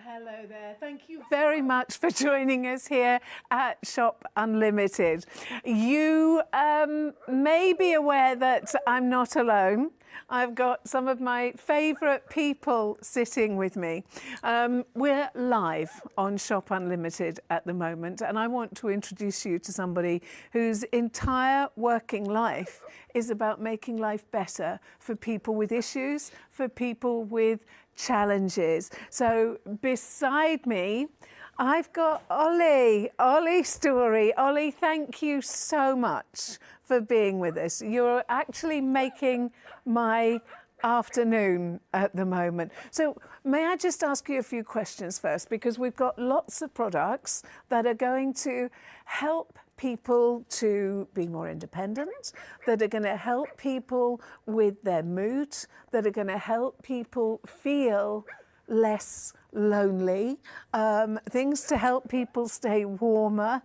Hello there. Thank you very much for joining us here at Shop Unlimited. You may be aware that I'm not alone. I've got some of my favourite people sitting with me. We're live on Shop Unlimited at the moment, and I want to introduce you to somebody whose entire working life is about making life better for people with issues, for people with challenges. So beside me, I've got Oli Story. Oli, thank you so much for being with us. You're actually making my afternoon at the moment. So may I just ask you a few questions first, because we've got lots of products that are going to help people to be more independent, that are going to help people with their mood, that are going to help people feel less lonely, things to help people stay warmer.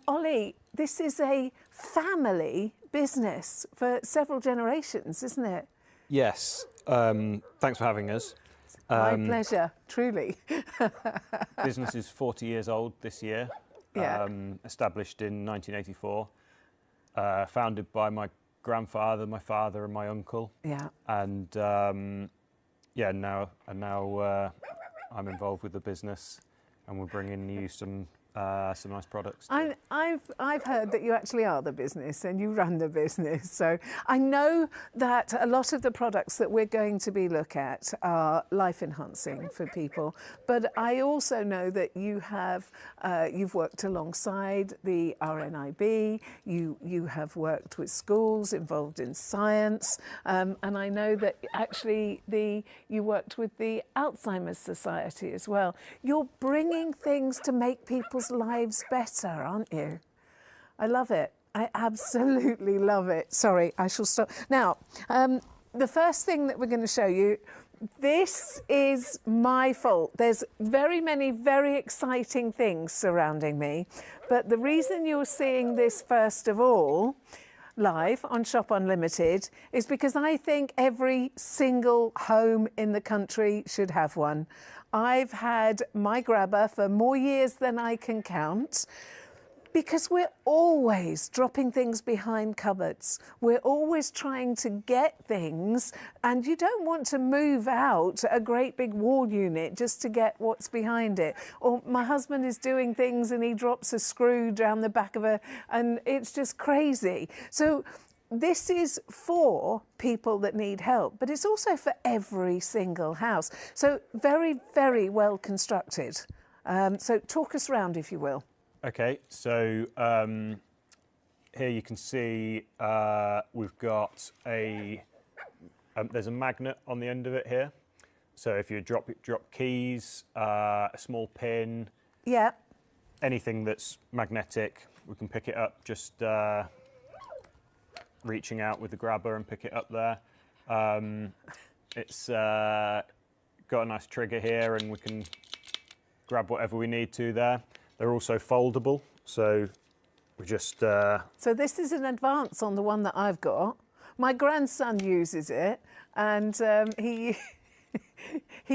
Oli, this is a family business for several generations, isn't it? Yes. Thanks for having us. My pleasure, truly. Business is 40 years old this year. Yeah. Established in 1984. Founded by my grandfather, my father, and my uncle. Yeah. And yeah, now I'm involved with the business, and we're bringing you some nice products. I've heard that you actually are the business and you run the business. So I know that a lot of the products that we're going to be look at are life enhancing for people. But I also know that you have you've worked alongside the RNIB. You have worked with schools involved in science, and I know that actually you worked with the Alzheimer's Society as well. You're bringing things to make people's lives better, aren't you? I love it. I absolutely love it. Sorry, I shall stop. Now, the first thing that we're going to show you, this is my fault. There's very many very exciting things surrounding me, but the reason you're seeing this first of all live on Shop Unlimited is because I think every single home in the country should have one. I've had my grabber for more years than I can count, because we're always dropping things behind cupboards. We're always trying to get things, and you don't want to move out a great big wall unit just to get what's behind it. Or my husband is doing things and he drops a screw down the back of and it's just crazy. So this is for people that need help, but it's also for every single house. So very, very well constructed. So talk us round, if you will. Okay, so here you can see we've got there's a magnet on the end of it here. So if you drop keys, a small pin, yeah, anything that's magnetic, we can pick it up just reaching out with the grabber and pick it up there. It's got a nice trigger here, and we can grab whatever we need to there. They're also foldable, so we just... So this is an advance on the one that I've got. My grandson uses it, and he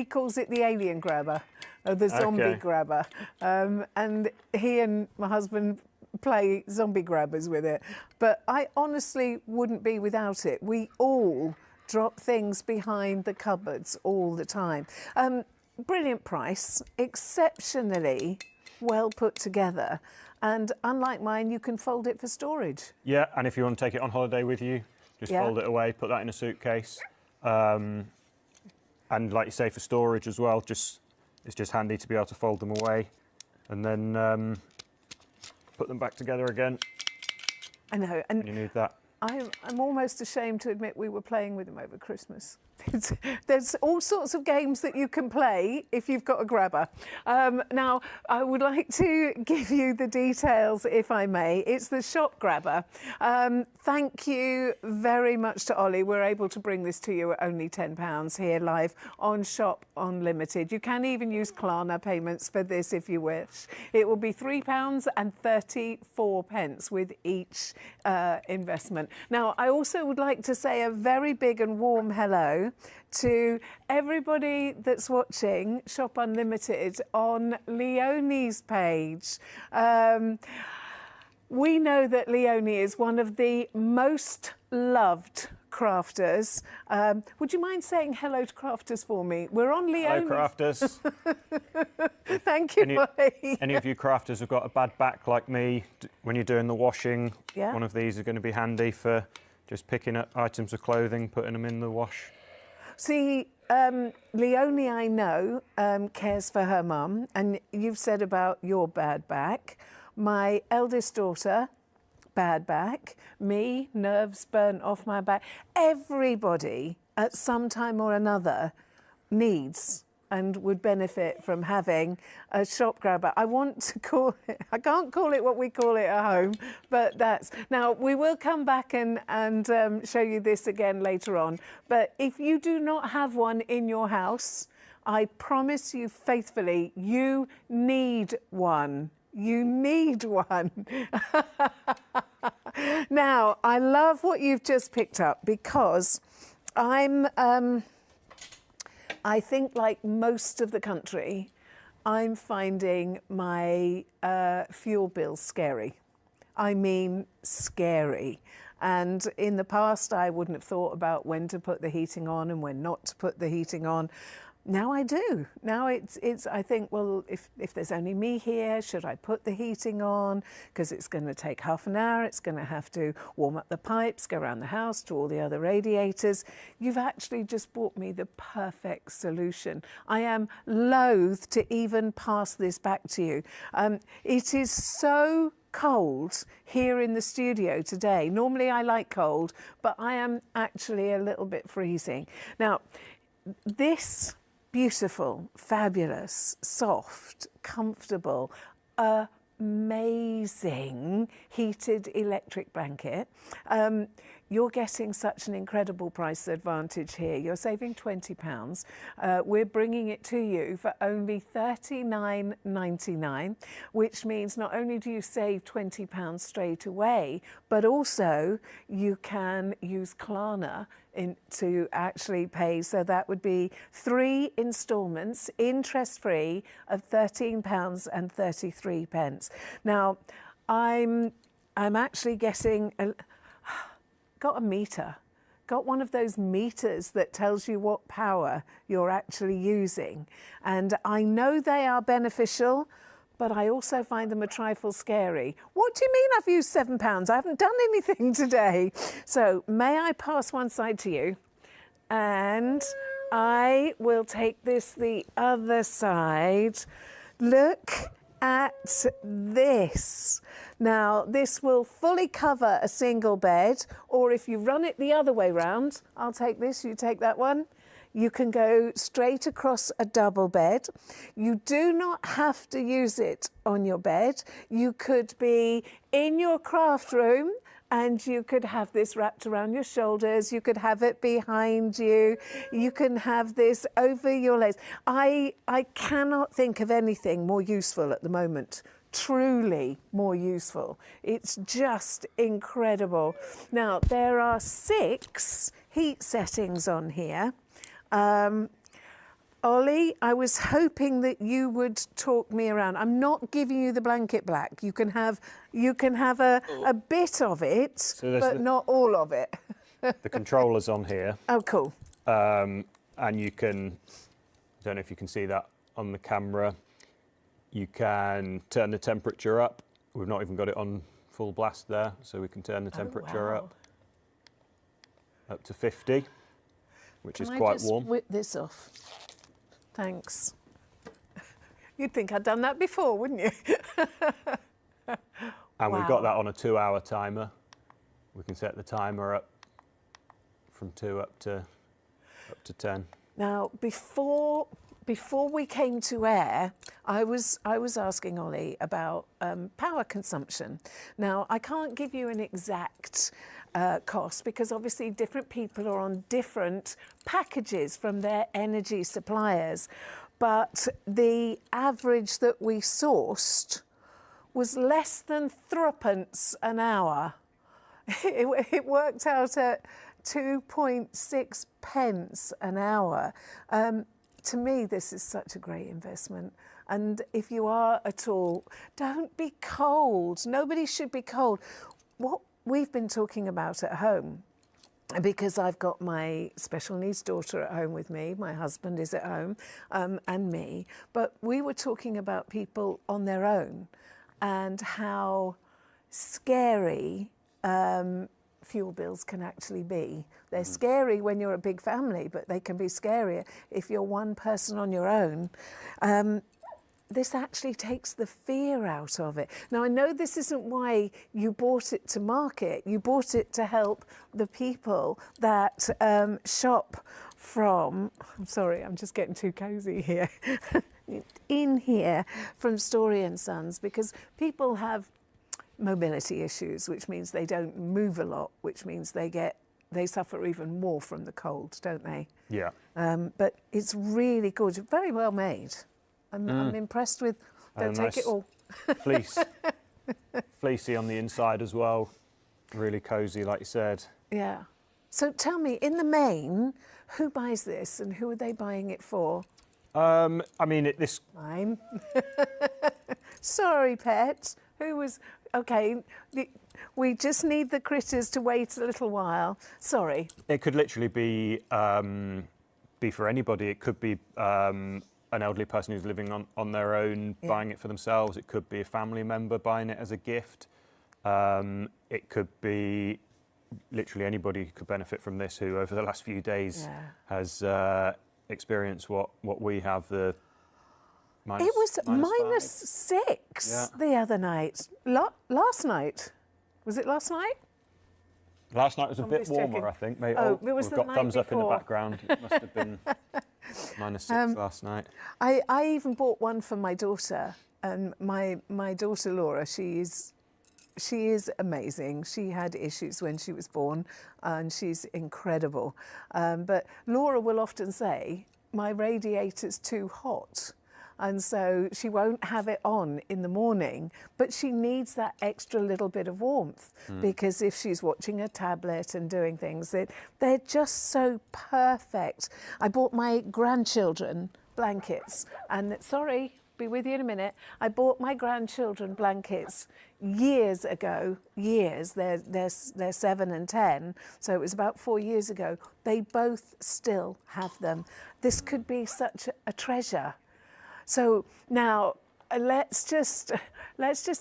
calls it the alien grabber, or the zombie grabber. And he and my husband play zombie grabbers with it. But I honestly wouldn't be without it. We all drop things behind the cupboards all the time. Brilliant price, exceptionally well put together, and unlike mine, you can fold it for storage. Yeah, and if you want to take it on holiday with you, just fold it away, put that in a suitcase, and like you say, for storage as well, it's just handy to be able to fold them away and then put them back together again. I know, and you need that. I'm almost ashamed to admit we were playing with them over Christmas. There's all sorts of games that you can play if you've got a grabber. Now, I would like to give you the details, if I may. It's the shop grabber. Thank you very much to Oli. We're able to bring this to you at only £10 here live on Shop Unlimited. You can even use Klarna payments for this if you wish. It will be £3.34 with each investment. Now, I also would like to say a very big and warm hello you to everybody that's watching Shop Unlimited on Leonie's page. We know that Leonie is one of the most loved crafters. Would you mind saying hello to crafters for me? We're on Leonie. Hello, crafters. Thank you, Ollie. Any of you crafters have got a bad back like me, when you're doing the washing, Yeah. one of these are going to be handy for just picking up items of clothing, putting them in the wash. See, Leonie, I know, cares for her mum, and you've said about your bad back. My eldest daughter, bad back. Me, nerves burnt off my back. Everybody at some time or another needs and would benefit from having a shop grabber. I want to call it, I can't call it what we call it at home, but that's. Now, we will come back and show you this again later on. But if you do not have one in your house, I promise you faithfully, you need one. You need one. Now, I love what you've just picked up because I think like most of the country, I'm finding my fuel bill scary. I mean, scary. And in the past, I wouldn't have thought about when to put the heating on and when not to put the heating on. Now I do. Now it's. I think, well, if there's only me here, should I put the heating on? Because it's going to take half an hour. It's going to have to warm up the pipes, go around the house to all the other radiators. You've actually just brought me the perfect solution. I am loath to even pass this back to you. It is so cold here in the studio today. Normally I like cold, but I am actually a little bit freezing. Now, this beautiful, fabulous, soft, comfortable, amazing heated electric blanket. You're getting such an incredible price advantage here. You're saving £20. We're bringing it to you for only $39.99, which means not only do you save £20 straight away, but also you can use Klarna to actually pay. So that would be 3 instalments, interest-free, of £13.33. Now, I'm actually getting got a meter, got one of those meters that tells you what power you're actually using. And I know they are beneficial, but I also find them a trifle scary. What do you mean I've used £7? I haven't done anything today. So may I pass one side to you? And I will take this the other side. Look at this. Now, this will fully cover a single bed, or if you run it the other way round, I'll take this, you take that one. You can go straight across a double bed. You do not have to use it on your bed. You could be in your craft room and you could have this wrapped around your shoulders. You could have it behind you. You can have this over your legs. I cannot think of anything more useful at the moment. Truly more useful. It's just incredible. Now, there are 6 heat settings on here. Ollie, I was hoping that you would talk me around. I'm not giving you the blanket black. You can have a bit of it, but not all of it. The controller's on here. Oh, cool. And you can, I don't know if you can see that on the camera, you can turn the temperature up. We've not even got it on full blast there, so we can turn the temperature up to 50, which is quite warm. Whip this off. Thanks. You'd think I'd done that before, wouldn't you? And we've got that on a 2-hour timer. We can set the timer up from 2 up to 10. Now, before we came to air, I was asking Ollie about power consumption. Now, I can't give you an exact cost because obviously different people are on different packages from their energy suppliers. But the average that we sourced was less than 3p an hour. It worked out at 2.6 pence an hour. To me, this is such a great investment. And if you are at all, don't be cold. Nobody should be cold. What we've been talking about at home, because I've got my special needs daughter at home with me, my husband is at home, and me, but we were talking about people on their own and how scary fuel bills can actually be. They're scary when you're a big family, but they can be scarier if you're one person on your own. This actually takes the fear out of it. Now, I know this isn't why you bought it to market. You bought it to help the people that shop from, I'm sorry, I'm just getting too cozy here, in here from Story & Sons, because people have mobility issues, which means they don't move a lot, which means they suffer even more from the cold, don't they? Yeah. But it's really good, very well made. I'm impressed with, don't take it all. Fleecy on the inside as well, really cosy, like you said. Yeah. So tell me, in the main, who buys this and who are they buying it for? I mean, Mine. Sorry, pet. Who was... Okay, we just need the critters to wait a little while. Sorry. It could literally be for anybody. It could be an elderly person who's living on their own, buying it for themselves. It could be a family member buying it as a gift. It could be literally anybody who could benefit from this, who over the last few days has experienced what we have, the it was -6 the other night. Last night. Was it last night? Last night was a bit warmer, I think. Maybe, it was we've got thumbs before. up in the background. It must have been -6 last night. I even bought one for my daughter, and my daughter Laura, she is amazing. She had issues when she was born, and she's incredible. But Laura will often say, my radiator's too hot. And so she won't have it on in the morning, but she needs that extra little bit of warmth because if she's watching a tablet and doing things, they're just so perfect. I bought my grandchildren blankets, and sorry, be with you in a minute. I bought my grandchildren blankets years ago. They're 7 and 10, so it was about 4 years ago. They both still have them. This could be such a treasure. So now let's just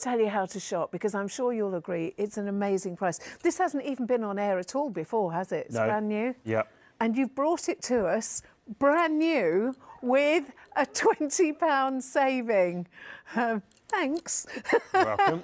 tell you how to shop, because I'm sure you'll agree it's an amazing price. This hasn't even been on air at all before, has it? It's brand new. Yeah. And you've brought it to us brand new with a £20 saving. Thanks. You're welcome.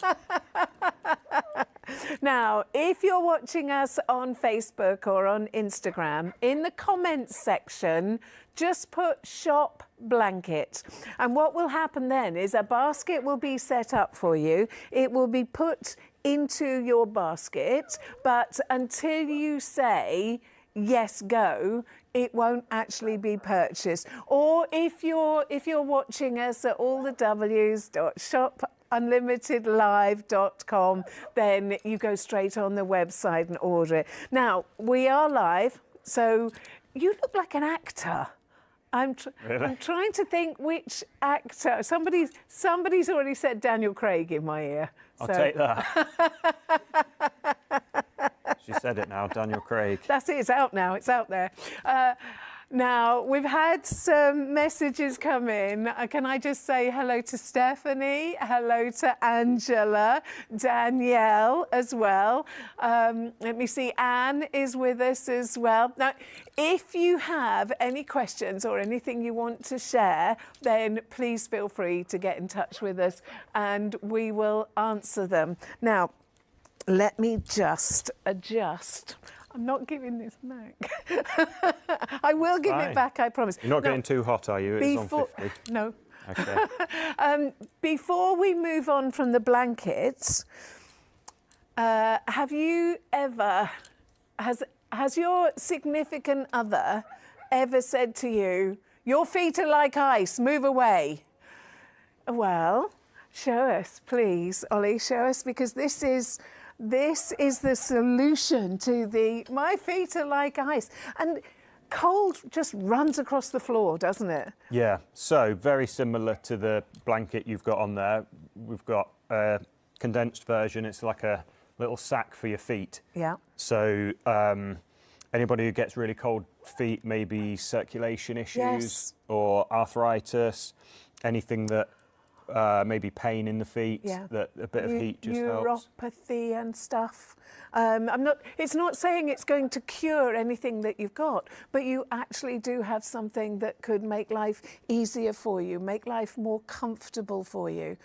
Now, if you're watching us on Facebook or on Instagram, in the comments section, just put shop blanket. And what will happen then is a basket will be set up for you. It will be put into your basket, but until you say, yes, go, it won't actually be purchased. Or if you're watching us at allthews.shopunlimitedlive.com, then you go straight on the website and order it. Now, we are live, so you look like an actor. I'm trying to think which actor. Somebody's already said Daniel Craig in my ear. I'll take that. She said it now, Daniel Craig. That's it, it's out now, it's out there. Now, we've had some messages come in. Can I just say hello to Stephanie, hello to Angela, Danielle as well. Let me see, Anne is with us as well. Now, if you have any questions or anything you want to share, then please feel free to get in touch with us and we will answer them. Now, let me just adjust. I'm not giving this back. I will give it back, I promise. You're not getting too hot, are you? It's on 50. No. Okay. Before we move on from the blankets, have you ever, has your significant other ever said to you, your feet are like ice, move away? Well, show us, please, Ollie, show us, because this is This is the solution to my feet are like ice. And cold just runs across the floor, doesn't it? Yeah, so very similar to the blanket you've got on there. We've got a condensed version. It's like a little sack for your feet. Yeah. So anybody who gets really cold feet, maybe circulation issues Yes. or arthritis, anything that maybe pain in the feet, Yeah. that a bit of heat just helps. Neuropathy and stuff. It's not saying it's going to cure anything that you've got, but you actually do have something that could make life easier for you, make life more comfortable for you.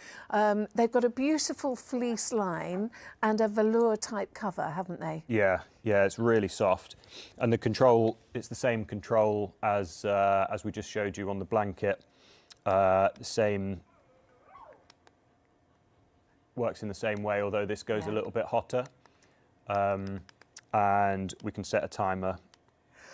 They've got a beautiful fleece line and a velour type cover, haven't they? Yeah, it's really soft. And the control, it's the same control as we just showed you on the blanket. Works in the same way, although this goes a little bit hotter. And we can set a timer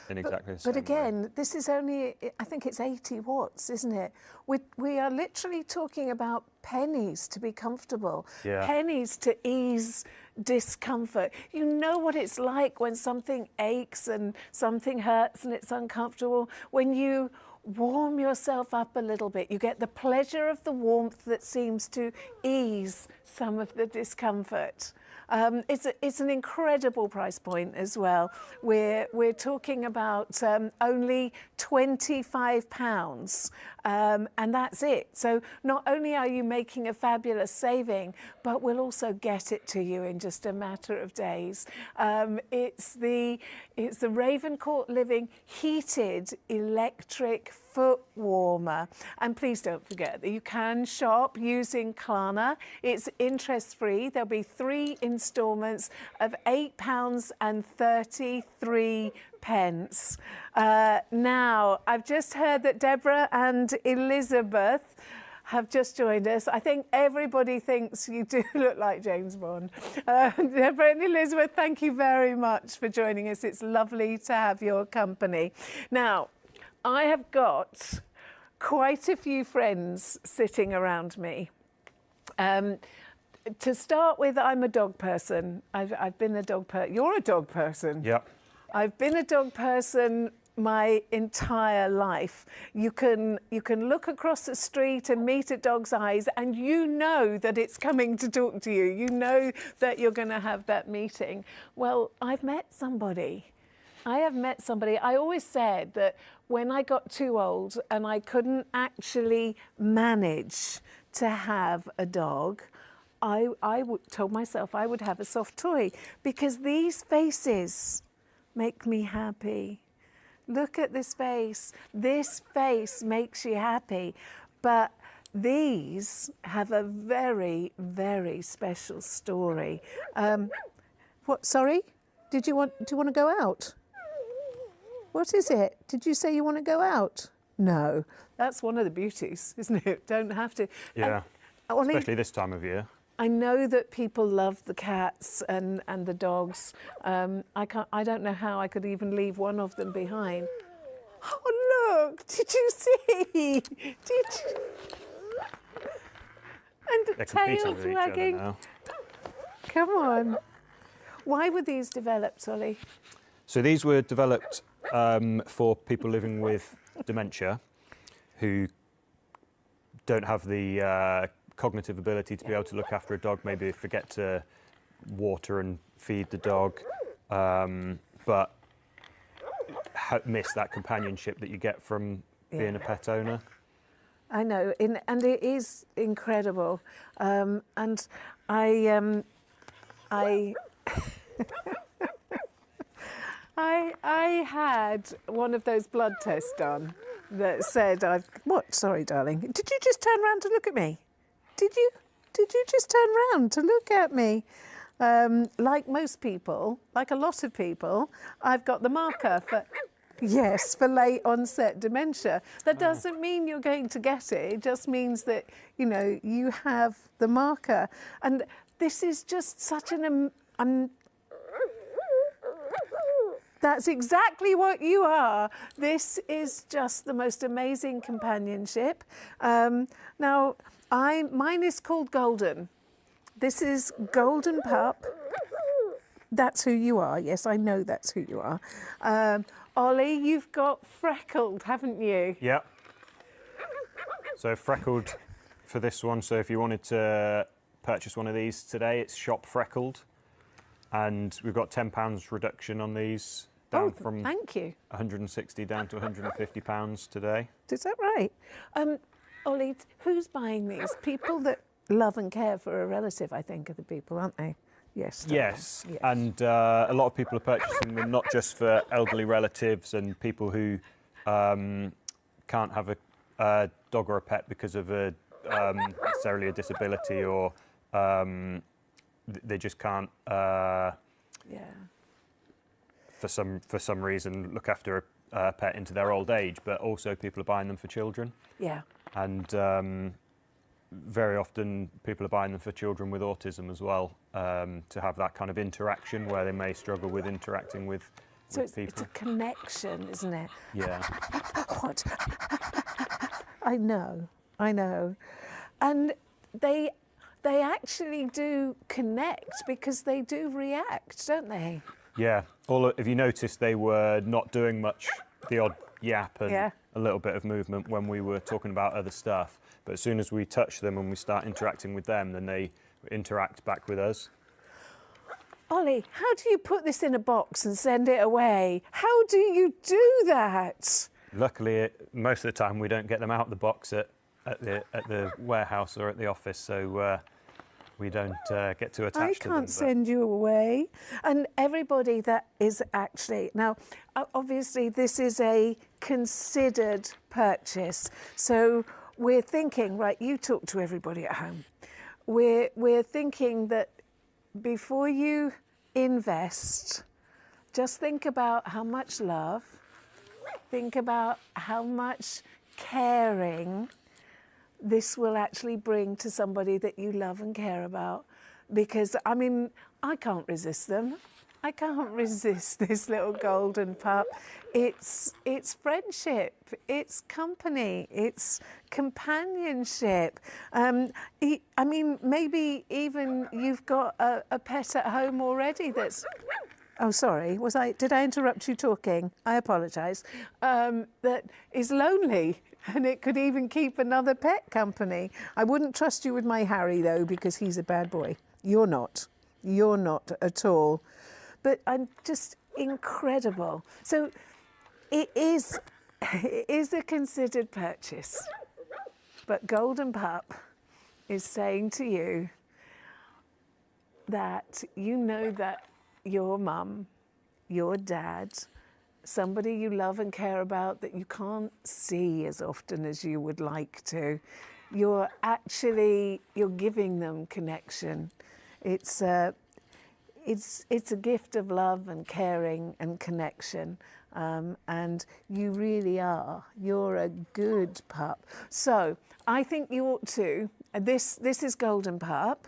in exactly the same way. But again, this is only, I think it's 80 watts, isn't it? We are literally talking about pennies to be comfortable, pennies to ease discomfort. You know what it's like when something aches and something hurts and it's uncomfortable. When you warm yourself up a little bit, you get the pleasure of the warmth that seems to ease some of the discomfort. It's an incredible price point as well. We're talking about only £25, and that's it. So not only are you making a fabulous saving, but we'll also get it to you in just a matter of days. It's the Ravencourt Living heated electric foot warmer. And please don't forget that you can shop using Klarna. It's interest-free. There'll be 3 instalments of £8.33. Now, I've just heard that Deborah and Elizabeth have just joined us. I think everybody thinks you do look like James Bond. Deborah and Elizabeth, thank you very much for joining us. It's lovely to have your company. Now, I have got quite a few friends sitting around me. To start with, I'm a dog person. I've been a dog person. You're a dog person. Yep. I've been a dog person my entire life. You can look across the street and meet a dog's eyes and you know that it's coming to talk to you. You know that you're going to have that meeting. Well, I've met somebody. I have met somebody. I always said that when I got too old and I couldn't actually manage to have a dog, I told myself I would have a soft toy because these faces make me happy. Look at this face. This face makes you happy. But these have a very, very special story. What, sorry? Do you want to go out? What is it? Did you say you want to go out? No. That's one of the beauties, isn't it? Don't have to. Yeah, Oli, especially this time of year. I know that people love the cats and the dogs. I don't know how I could even leave one of them behind. Oh, look, did you see? Did you? And the tails wagging. Come on. Why were these developed, Oli? So these were developed for people living with dementia who don't have the cognitive ability to be able to look after a dog, maybe forget to water and feed the dog, but miss that companionship that you get from being a pet owner. I know, and it is incredible. And I had one of those blood tests done that said what? Sorry, darling. Did you just turn around to look at me? Did you just turn around to look at me? Like most people, like a lot of people, I've got the marker for late onset dementia. That doesn't mean you're going to get it. It just means that, you have the marker. And this is just such that's exactly what you are. This is just the most amazing companionship. Now, mine is called Golden. This is Golden Pup. That's who you are. Yes, I know that's who you are. Ollie, you've got Freckled, haven't you? Yeah. So Freckled for this one. So if you wanted to purchase one of these today, it's Shop Freckled. And we've got £10 reduction on these, down from thank you. 160 down to £150 today. Is that right? Ollie, who's buying these? People that love and care for a relative, I think, are the people, aren't they? Yes. Yes, and a lot of people are purchasing them not just for elderly relatives and people who can't have a dog or a pet because of necessarily a disability, or they just can't for some reason look after a pet into their old age, but also people are buying them for children. Yeah. And very often people are buying them for children with autism as well, to have that kind of interaction where they may struggle with interacting with people. It's a connection, isn't it? Yeah. What? I know. And they actually do connect because they do react, don't they? Yeah. If you noticed, they were not doing much, the odd yap and a little bit of movement when we were talking about other stuff. But as soon as we touch them and we start interacting with them, then they interact back with us. Ollie, how do you put this in a box and send it away? How do you do that? Luckily, most of the time we don't get them out of the box at the warehouse or at the office, so we don't get too attached to them. I can't send you away. And everybody that is actually... Now, obviously, this is a considered purchase. So we're thinking, right, you talk to everybody at home. We're thinking that before you invest, just think about how much love, think about how much caring this will actually bring to somebody that you love and care about. Because, I mean, I can't resist them. I can't resist this little golden pup. It's friendship, it's company, it's companionship. I mean, maybe even you've got a pet at home already that's... Oh, sorry, did I interrupt you talking? I apologise. That is lonely, and it could even keep another pet company. I wouldn't trust you with my Harry, though, because he's a bad boy. You're not at all. But I'm just incredible. So it is a considered purchase. But Golden Pup is saying to you that you know that your mum, your dad, somebody you love and care about that you can't see as often as you would like to, you're giving them connection. It's a gift of love and caring and connection, and you really are. You're a good pup. So I think you ought to. This is Golden Pup.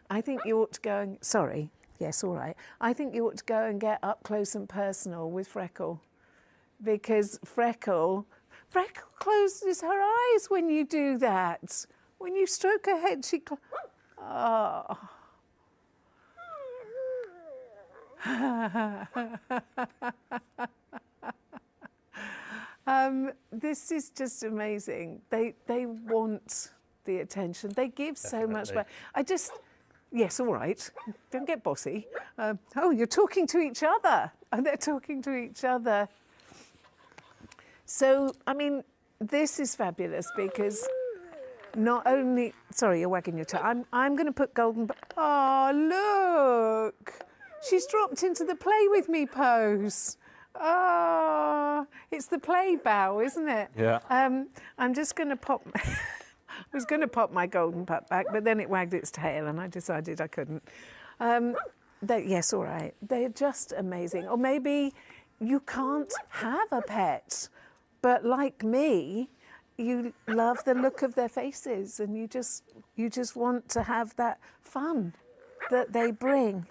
I think you ought to go and... Sorry. Yes, all right. I think you ought to go and get up close and personal with Freckle, because Freckle closes her eyes when you do that. When you stroke her head, she... Oh. This is just amazing. They want the attention. They give so much back. Yes, all right. Don't get bossy. Oh, you're talking to each other. Oh, they're talking to each other. So, I mean, this is fabulous because not only... Sorry, you're wagging your tail. I'm going to put Golden... Oh, look. She's dropped into the play with me pose. Oh, it's the play bow, isn't it? Yeah. I'm just going to pop... I was going to pop my Golden Pup back, but then it wagged its tail and I decided I couldn't. Yes, all right. They're just amazing. Or maybe you can't have a pet, but like me, you love the look of their faces and you just want to have that fun that they bring.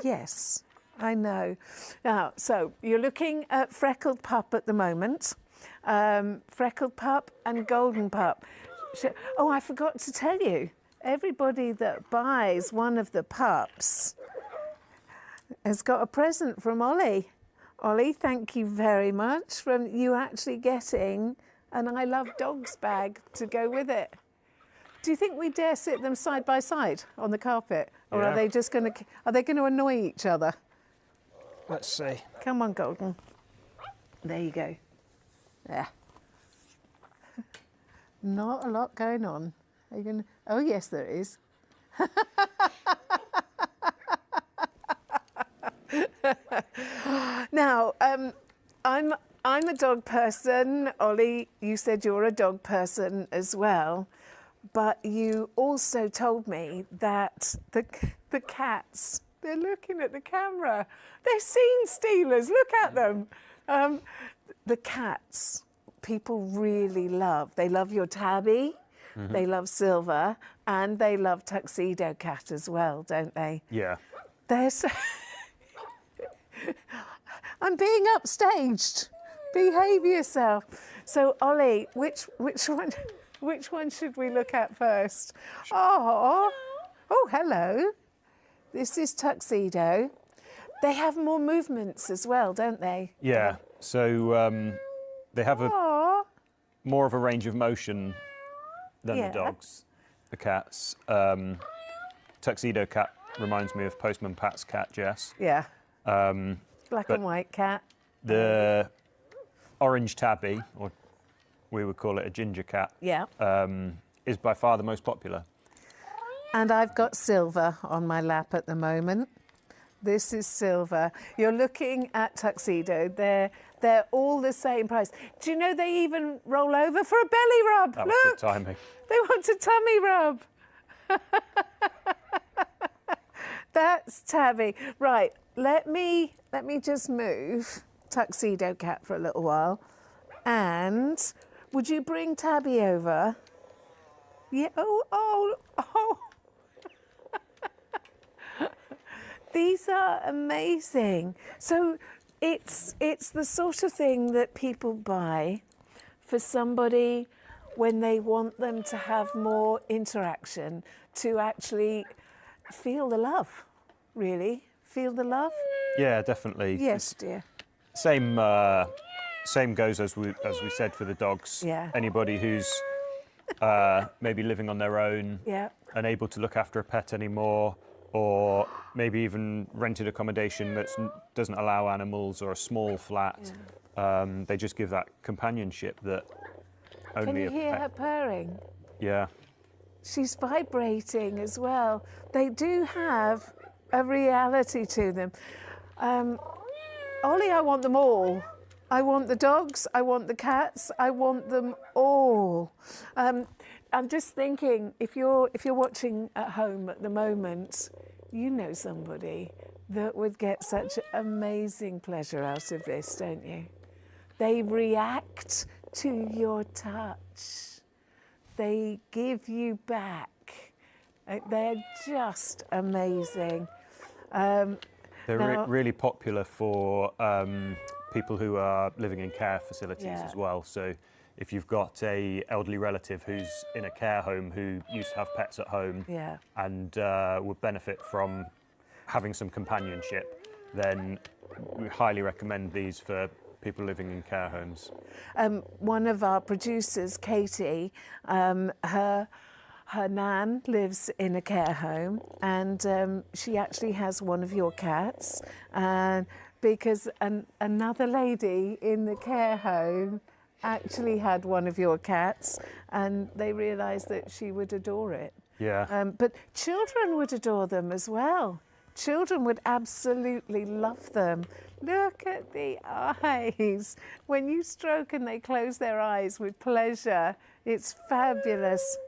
Yes, I know. Now, so you're looking at Freckled Pup at the moment. Freckled Pup and Golden Pup. Oh, I forgot to tell you, everybody that buys one of the pups has got a present from Oli. Oli, thank you very much from you actually getting an I Love Dogs bag to go with it. Do you think we dare sit them side by side on the carpet? Or are they just going to, are they going to annoy each other? Let's see. Come on, Golden. There you go. There. Not a lot going on. Are you going to, oh yes, there is. Now, I'm a dog person. Oli, you said you're a dog person as well, but you also told me that the cats, they're looking at the camera. They're scene stealers. Look at them. The cats, people really love. They love your tabby. Mm-hmm. They love Silver, and they love Tuxedo Cat as well, don't they? Yeah. They're so... I'm being upstaged. Behave yourself. So, Oli, which one should we look at first? Oh, hello. This is Tuxedo. They have more movements as well, don't they? Yeah. So they have more of a range of motion than the dogs, the cats. Tuxedo Cat reminds me of Postman Pat's cat, Jess. Yeah. Black and white cat. The orange tabby, or we would call it a ginger cat, is by far the most popular. And I've got Silver on my lap at the moment. This is Silver. You're looking at Tuxedo. They're all the same price. Do you know they even roll over for a belly rub? That was Look, good timing. They want a tummy rub. That's Tabby. Right, let me just move Tuxedo Cat for a little while. And would you bring Tabby over? Yeah, oh. These are amazing. So it's the sort of thing that people buy for somebody when they want them to have more interaction, to actually feel the love, really. Feel the love? Yeah, definitely. Yes, dear. Same goes as we said for the dogs. Yeah. Anybody who's maybe living on their own, unable to look after a pet anymore, or maybe even rented accommodation that doesn't allow animals, or a small flat. They just give that companionship that only a pet. Can you hear her purring? Yeah. She's vibrating as well. They do have a reality to them. Oli, I want them all. I want the dogs, I want the cats, I want them all. I'm just thinking, if you're watching at home at the moment, you know somebody that would get such amazing pleasure out of this, don't you? They react to your touch. They give you back. They're just amazing. They're really popular for people who are living in care facilities as well. So if you've got a elderly relative who's in a care home who used to have pets at home and would benefit from having some companionship, then we highly recommend these for people living in care homes. One of our producers, Katie, her nan lives in a care home, and she actually has one of your cats, because another lady in the care home actually had one of your cats, and they realised that she would adore it. Yeah. But children would adore them as well. Children would absolutely love them. Look at the eyes. When you stroke and they close their eyes with pleasure, it's fabulous.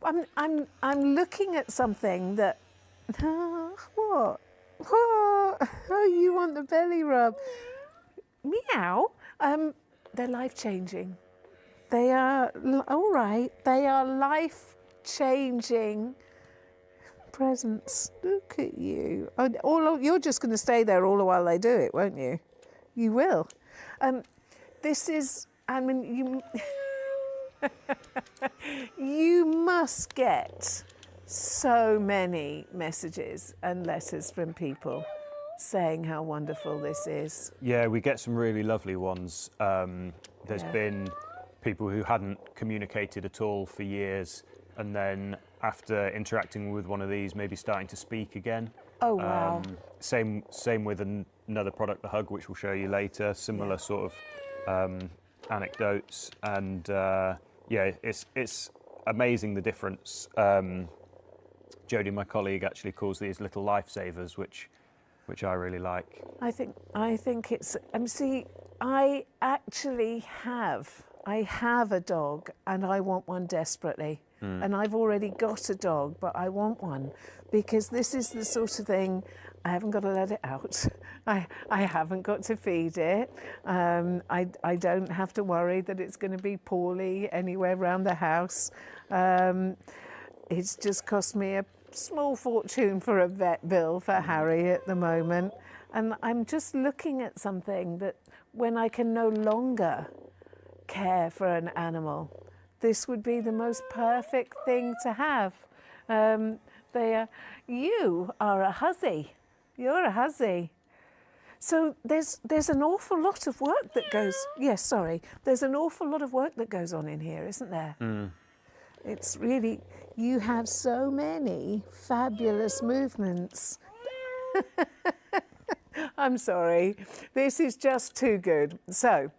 I'm looking at something that, what? Oh, you want the belly rub? Meow. They're life-changing. They are, all right, they are life-changing presents. Look at you. You're just going to stay there all the while they do it, won't you? You will. This is, I mean, you must get so many messages and letters from people saying how wonderful this is. Yeah, we get some really lovely ones. There's been people who hadn't communicated at all for years, and then after interacting with one of these, maybe starting to speak again. Oh, wow. Same with another product, the Hug, which we'll show you later. Similar sort of anecdotes, and yeah, it's amazing the difference. Jodie, my colleague, actually calls these little lifesavers, which I really like. I think it's. See, I actually have a dog, and I want one desperately. And I've already got a dog, but I want one because this is the sort of thing. I haven't got to let it out. I haven't got to feed it. I don't have to worry that it's going to be poorly anywhere around the house. It's just cost me a small fortune for a vet bill for Harry at the moment. And I'm just looking at something that when I can no longer care for an animal, this would be the most perfect thing to have. You are a hussy. You're a hussy. So there's an awful lot of work that goes. Yes, sorry. There's an awful lot of work that goes on in here, isn't there? It's really. You have so many fabulous movements. I'm sorry. This is just too good. So,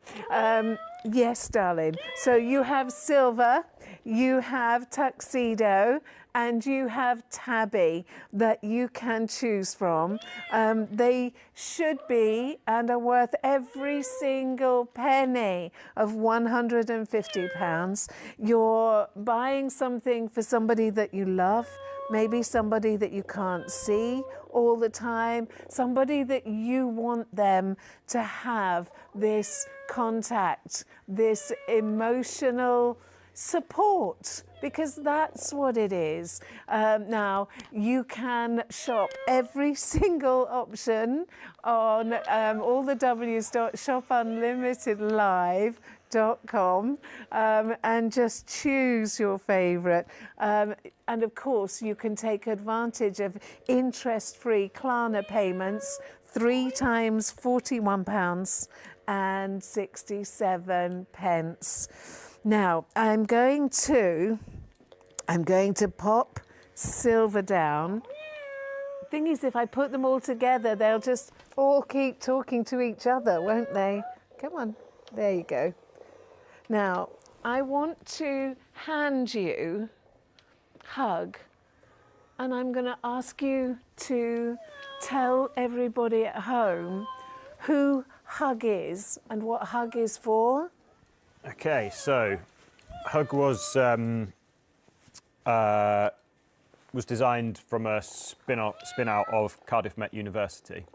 yes, darling. So you have Silver, you have Tuxedo, and you have Tabby that you can choose from. They should be and are worth every single penny of £150. You're buying something for somebody that you love, maybe somebody that you can't see all the time, somebody that you want them to have this contact, this emotional support, because that's what it is. Now, you can shop every single option on all the w's.shopunlimitedlive.com and just choose your favourite. And of course, you can take advantage of interest-free Klarna payments, 3 times £41.67. Now, I'm going to pop Silver down. Thing is, if I put them all together, they'll just all keep talking to each other, won't they? Come on, there you go. Now, I want to hand you Hug, and I'm going to ask you to tell everybody at home who Hug is and what Hug is for. Okay, so Hug was designed from a spin out of Cardiff Met University,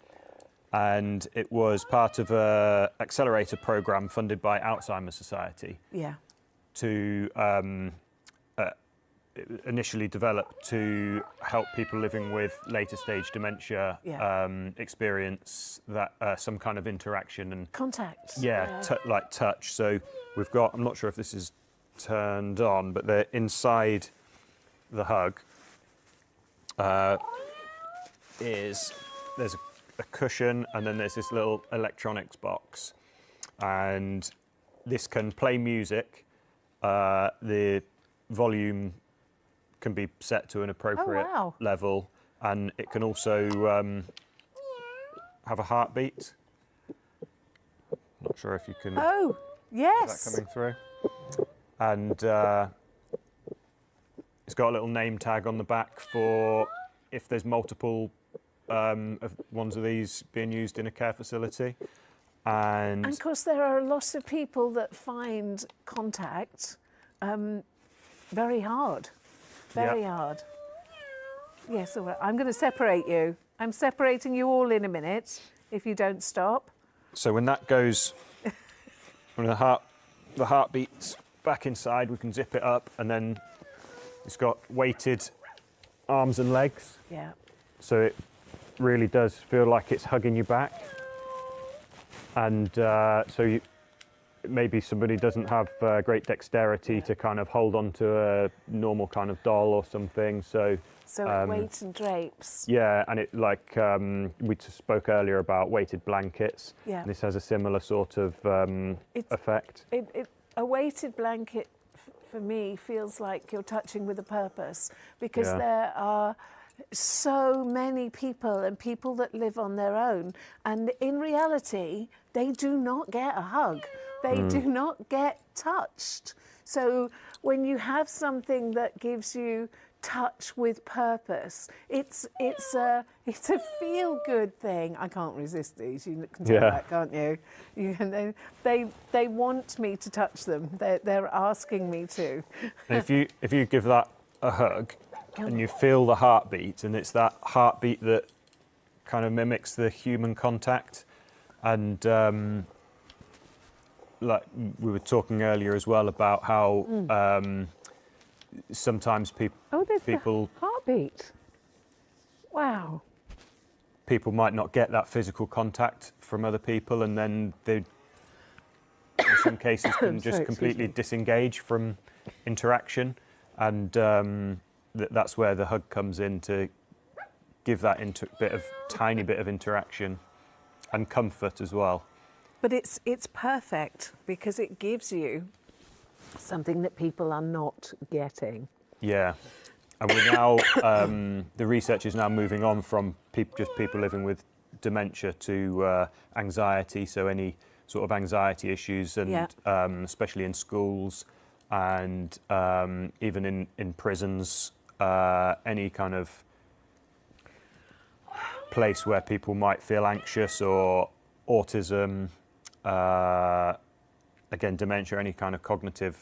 and it was part of an accelerator program funded by Alzheimer's Society. Yeah. To initially developed to help people living with later stage dementia experience that some kind of interaction and contact. Yeah, like touch. So we've got, I'm not sure if this is turned on, but they're inside the Hug. There's a cushion, and then there's this little electronics box, and this can play music. The volume can be set to an appropriate level, and it can also have a heartbeat. Not sure if you can. Oh, yes. Is that coming through? And it's got a little name tag on the back for if there's multiple ones of these being used in a care facility. And of course, there are a lot of people that find contact very hard. Very hard. Yes, all right. I'm going to separate you. I'm separating you all in a minute if you don't stop. So when that goes, when the heart beats back inside, we can zip it up, and then it's got weighted arms and legs. Yeah. So it really does feel like it's hugging you back. And so maybe somebody doesn't have great dexterity to kind of hold on to a normal kind of doll or something. So weight and drapes. Yeah, and it like we spoke earlier about weighted blankets. Yeah. This has a similar sort of effect. A weighted blanket for me feels like you're touching with a purpose, because Yeah. there are so many people and people that live on their own, and in reality they do not get a hug, they do not get touched. So when you have something that gives you touch with purpose, it's a feel-good thing. I can't resist these. You can tell that, can't you? They want me to touch them. They're asking me to. And if you give that a hug and you feel the heartbeat, and it's that heartbeat that kind of mimics the human contact, and like we were talking earlier as well about how sometimes people The heartbeat. Wow. People might not get that physical contact from other people, and then they, in some cases, can just completely disengage from interaction, and that's where the hug comes in to give that tiny bit of interaction and comfort as well. But it's perfect because it gives you something that people are not getting. Yeah, and we're now the research is now moving on from just people living with dementia to anxiety. So any sort of anxiety issues, and especially in schools and even in prisons, any kind of place where people might feel anxious, or autism, again, dementia, any kind of cognitive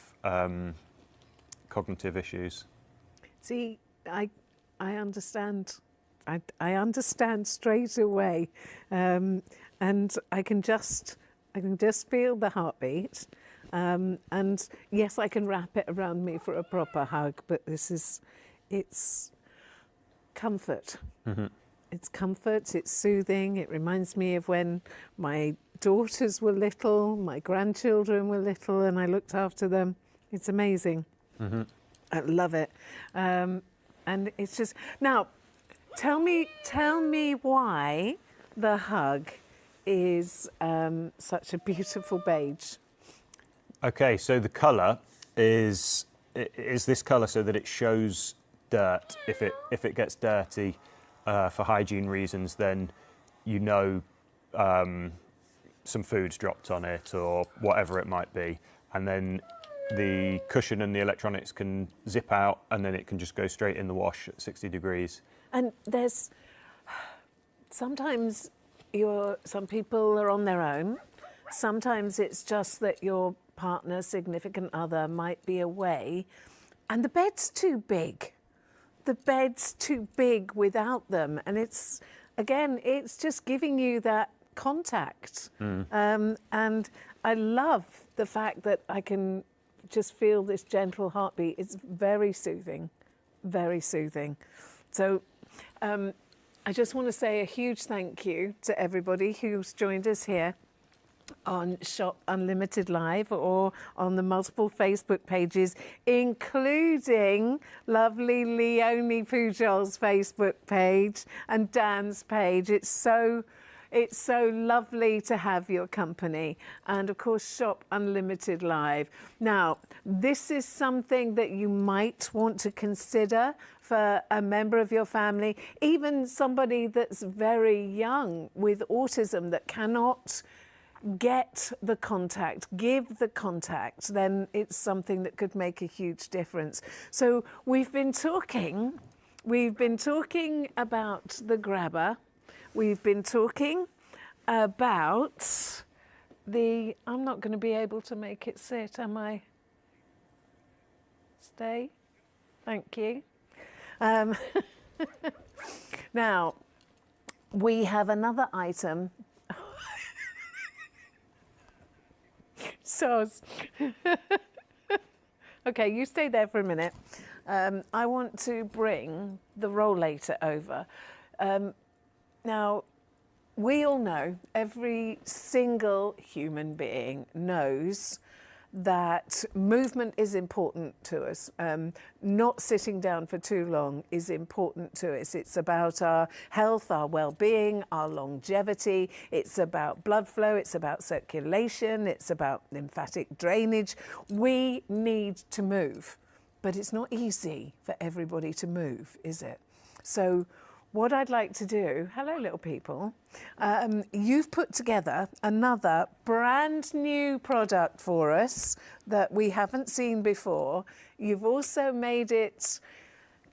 issues. See, I understand. I understand straight away, and I can just feel the heartbeat, and yes, I can wrap it around me for a proper hug. But it's comfort. Mm-hmm. It's comfort. It's soothing. It reminds me of when my daughters were little, my grandchildren were little, and I looked after them. It's amazing. Mm-hmm. I love it. And it's just, now, tell me why the hug is such a beautiful beige. Okay, so the colour is this colour so that it shows dirt. If it gets dirty for hygiene reasons, then you know some food's dropped on it or whatever it might be, and then the cushion and the electronics can zip out, and then it can just go straight in the wash at 60 degrees. And there's sometimes some people are on their own. Sometimes it's just that your partner, significant other might be away, and the bed's too big. The bed's too big without them, and it's just giving you that contact. And I love the fact that I can just feel this gentle heartbeat. It's very soothing, very soothing. So I just want to say a huge thank you to everybody who's joined us here on Shop Unlimited Live or on the multiple Facebook pages, including lovely Leonie Pujol's Facebook page and Dan's page. It's so lovely to have your company. And of course, Shop Unlimited Live. Now, this is something that you might want to consider for a member of your family, even somebody that's very young with autism that cannot get the contact, give the contact, then it's something that could make a huge difference. So we've been talking about the grabber. We've been talking about I'm not going to be able to make it sit, am I? Stay. Thank you. Now, we have another item. Soz. Okay, you stay there for a minute. I want to bring the rollator over. Now, we all know, every single human being knows that movement is important to us. Not sitting down for too long is important to us. It's about our health, our well-being, our longevity. It's about blood flow. It's about circulation. It's about lymphatic drainage. We need to move, but it's not easy for everybody to move, is it? So what I'd like to do, hello little people, you've put together another brand new product for us that we haven't seen before. You've also made it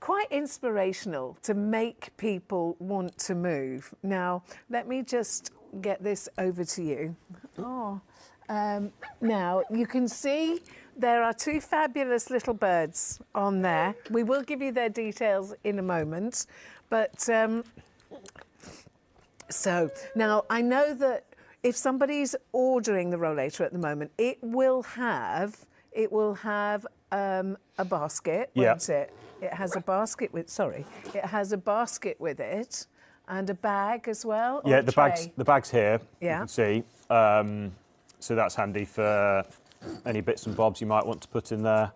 quite inspirational to make people want to move. Now, let me just get this over to you. Now, you can see there are two fabulous little birds on there. We will give you their details in a moment. But so now I know that if somebody's ordering the rollator at the moment, it will have a basket, won't it? It has a basket with it has a basket with it and a bag as well. Yeah, the bag's here. Yeah. You can see. So that's handy for any bits and bobs you might want to put in there.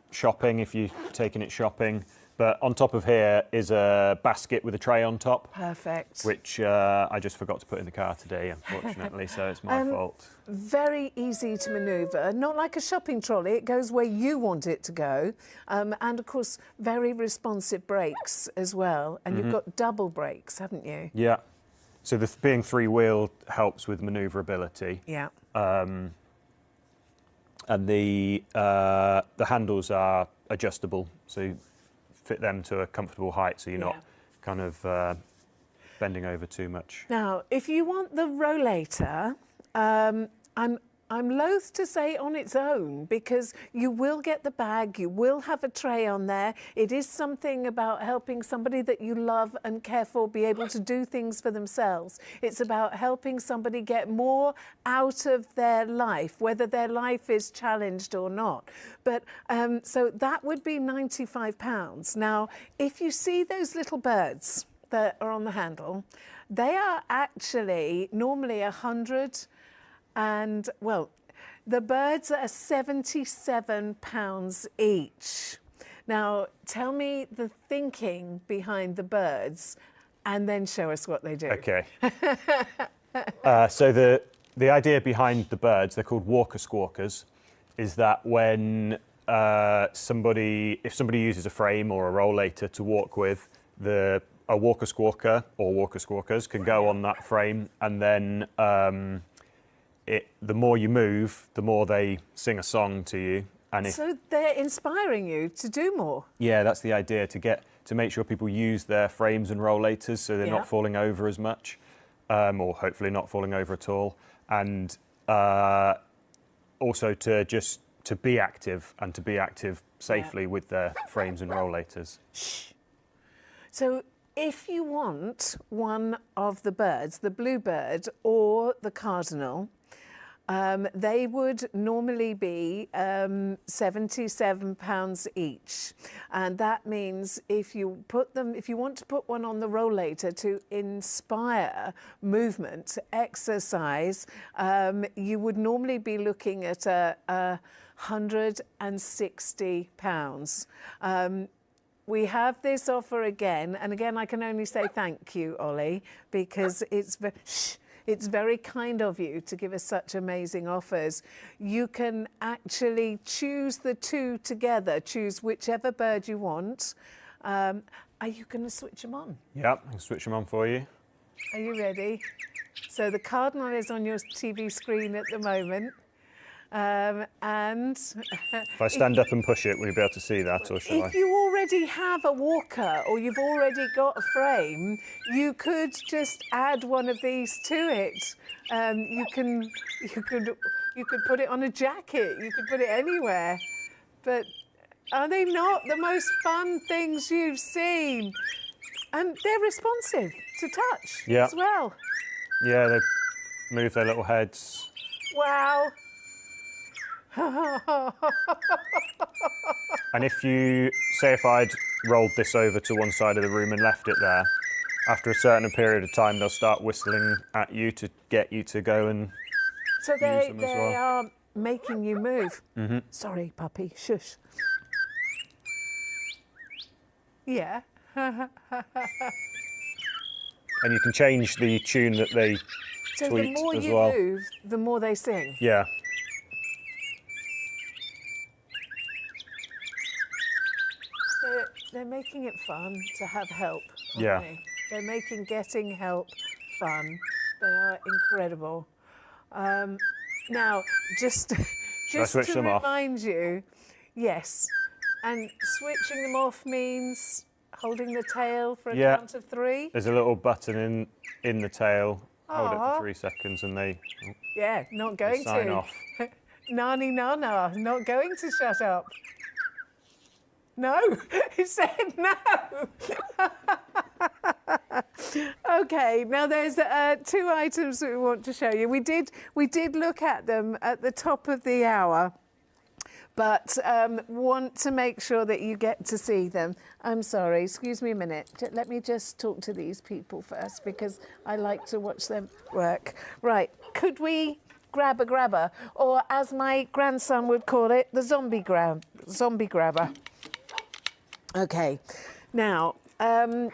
Shopping if you're taking it shopping. But on top of here is a basket with a tray on top. Perfect. Which I just forgot to put in the car today, unfortunately, so it's my fault. Very easy to manoeuvre, not like a shopping trolley. It goes where you want it to go. And of course, very responsive brakes as well. And you've got double brakes, haven't you? Yeah. So being three-wheeled helps with manoeuvrability. Yeah. And the handles are adjustable, so you fit them to a comfortable height, so you're not kind of bending over too much. Now, if you want the rollator, I'm loath to say on its own, because you will get the bag, you will have a tray on there. It is something about helping somebody that you love and care for be able to do things for themselves. It's about helping somebody get more out of their life, whether their life is challenged or not. But so that would be £95. Now, if you see those little birds that are on the handle, they are actually normally 100. And, well, the birds are £77 each. Now, tell me the thinking behind the birds and then show us what they do. Okay. So the idea behind the birds, they're called walker squawkers, is that when if somebody uses a frame or a rollator to walk with, a walker squawker or walker squawkers can go on that frame, and then the more you move, the more they sing a song to you. And so they're inspiring you to do more. Yeah, that's the idea, to make sure people use their frames and rollators so they're not falling over as much, or hopefully not falling over at all. And also to be active, and to be active safely with their frames and rollators. Shh. So if you want one of the birds, the bluebird or the cardinal, they would normally be £77 each, and that means if you want to put one on the rollator to inspire movement, exercise, you would normally be looking at £160. We have this offer again, and again I can only say thank you, Ollie, because it's very kind of you to give us such amazing offers. You can actually choose the two together, choose whichever bird you want. Are you going to switch them on? Yeah, I can switch them on for you. Are you ready? So the cardinal is on your TV screen at the moment. And if I stand up and push it, will you be able to see that, or shall I? If you already have a walker or you've already got a frame, you could just add one of these to it. You could put it on a jacket. You could put it anywhere. But are they not the most fun things you've seen? And they're responsive to touch as well. Yeah, they move their little heads. Wow. And if I'd rolled this over to one side of the room and left it there, after a certain period of time, they'll start whistling at you to get you to go and So use they them as well. are making you move. Sorry, puppy, shush. Yeah. And you can change the tune that they So tweet the more as you well. move, the more they sing. Yeah. They're making it fun to have help. Aren't Yeah. they? They're making getting help fun. They are incredible. Now, just switch to them off? remind you, yes, and switching them off means holding the tail for a Yeah. count of 3. There's a little button in the tail. Hold it Aw. for 3 seconds and they Yeah, not going sign to. off. Nani nana, not going to shut up. No, he said no. Okay, now there's 2 items that we want to show you. We did look at them at the top of the hour, but want to make sure that you get to see them. I'm sorry, excuse me a minute. Let me just talk to these people first because I like to watch them work. Right, could we grab a grabber, or as my grandson would call it, the zombie grabber. Okay, now, I've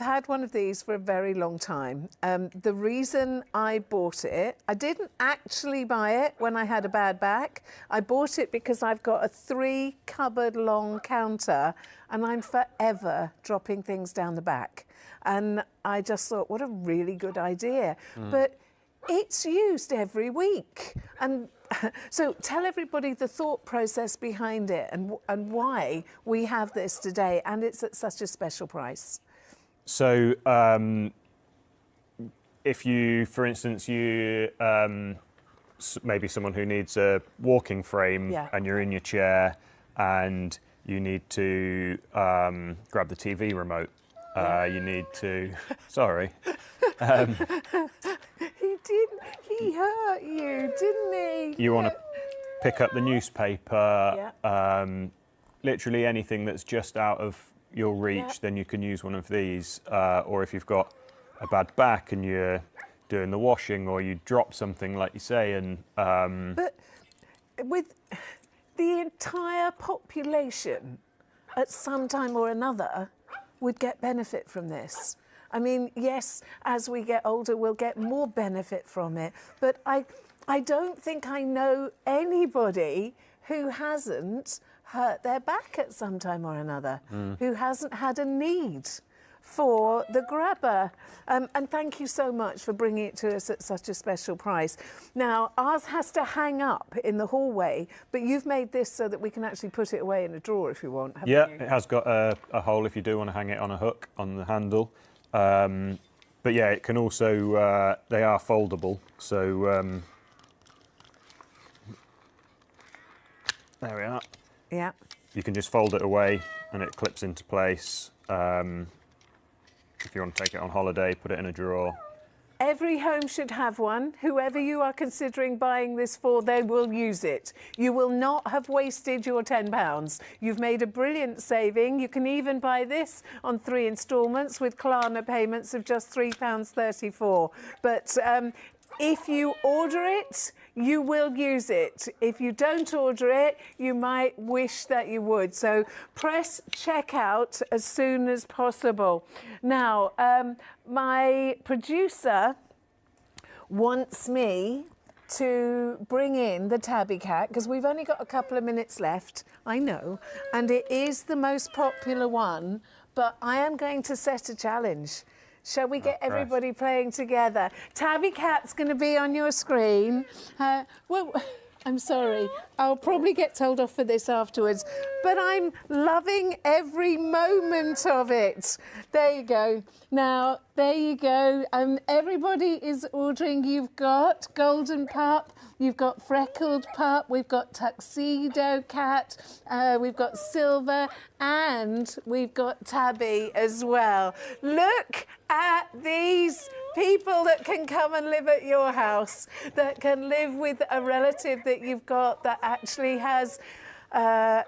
had one of these for a very long time. The reason I bought it, I didn't actually buy it when I had a bad back. I bought it because I've got a 3 cupboard long counter and I'm forever dropping things down the back. And I just thought, what a really good idea. But it's used every week. And so tell everybody the thought process behind it and why we have this today and it's at such a special price. So if you, for instance, maybe someone who needs a walking frame and you're in your chair and you need to grab the TV remote, you need to, sorry. He hurt you, didn't he? You want to pick up the newspaper, literally anything that's just out of your reach, then you can use one of these. Or if you've got a bad back and you're doing the washing or you drop something, like you say, and... But with the entire population at some time or another would get benefit from this. I mean, yes, as we get older, we'll get more benefit from it. But I don't think I know anybody who hasn't hurt their back at some time or another, who hasn't had a need for the grabber. And thank you so much for bringing it to us at such a special price. Now, ours has to hang up in the hallway, but you've made this so that we can actually put it away in a drawer if you want, haven't you? It has got a hole if you do want to hang it on a hook on the handle. But yeah, it can also, they are foldable, so there we are. Yeah. You can just fold it away and it clips into place. If you want to take it on holiday, put it in a drawer. Every home should have one. Whoever you are considering buying this for, they will use it. You will not have wasted your £10. You've made a brilliant saving. You can even buy this on 3 instalments with Klarna payments of just £3.34. But if you order it, you will use it. If you don't order it, you might wish that you would. So press checkout as soon as possible. Now, my producer wants me to bring in the tabby cat because we've only got a couple of minutes left, I know, and it is the most popular one, but I am going to set a challenge. Shall we get everybody playing together? Tabby Cat's going to be on your screen. Well, I'm sorry. I'll probably get told off for this afterwards, but I'm loving every moment of it. There you go. Now, there you go. Everybody is ordering. You've got Golden Pup, you've got Freckled Pup, we've got Tuxedo Cat, we've got Silver, and we've got Tabby as well. Look at these people that can come and live at your house, that can live with a relative that you've got that actually has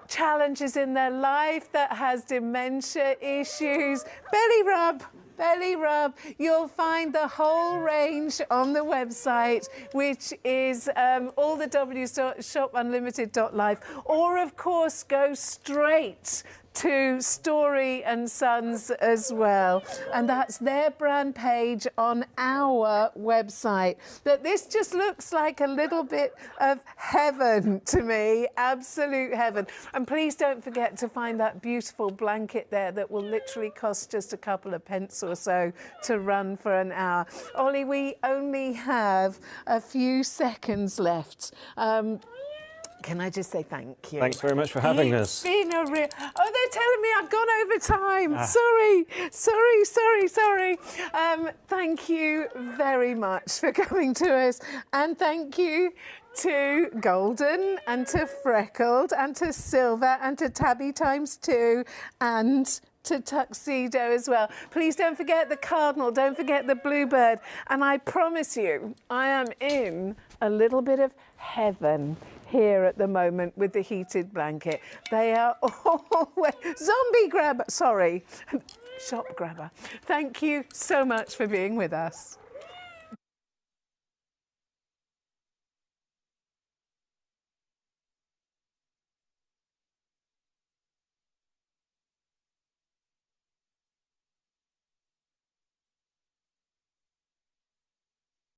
challenges in their life, that has dementia issues, belly rub. Belly rub. You'll find the whole range on the website, which is all the www.shopunlimited.life, or of course go straight to Story and Sons as well, and that's their brand page on our website. But this just looks like a little bit of heaven to me, absolute heaven. And please don't forget to find that beautiful blanket there that will literally cost just a couple of pence or so to run for an hour. Ollie, we only have a few seconds left. Can I just say thank you? Thanks very much for having us. It's been a real... Oh, they're telling me I've gone over time. Sorry. Thank you very much for coming to us. And thank you to Golden and to Freckled and to Silver and to Tabby ×2 and to Tuxedo as well. Please don't forget the Cardinal, don't forget the Bluebird. And I promise you, I am in a little bit of heaven here at the moment with the heated blanket. They are always... Zombie grabber, sorry, shop grabber. Thank you so much for being with us.